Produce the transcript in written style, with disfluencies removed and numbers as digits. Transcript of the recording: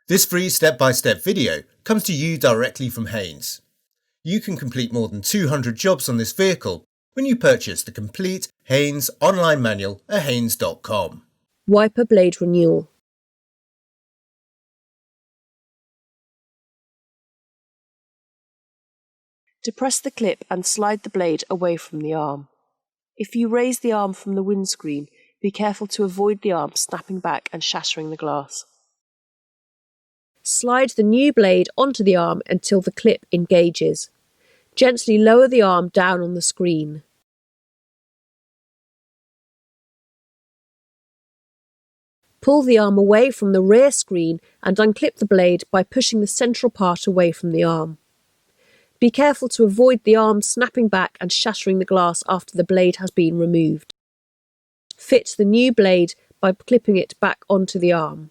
This free step-by-step video comes to you directly from Haynes. You can complete more than 200 jobs on this vehicle when you purchase the complete Haynes online manual at haynes.com. Wiper blade renewal. Depress the clip and slide the blade away from the arm. If you raise the arm from the windscreen, be careful to avoid the arm snapping back and shattering the glass. Slide the new blade onto the arm until the clip engages. Gently lower the arm down on the screen. Pull the arm away from the rear screen and unclip the blade by pushing the central part away from the arm. Be careful to avoid the arm snapping back and shattering the glass after the blade has been removed. Fit the new blade by clipping it back onto the arm.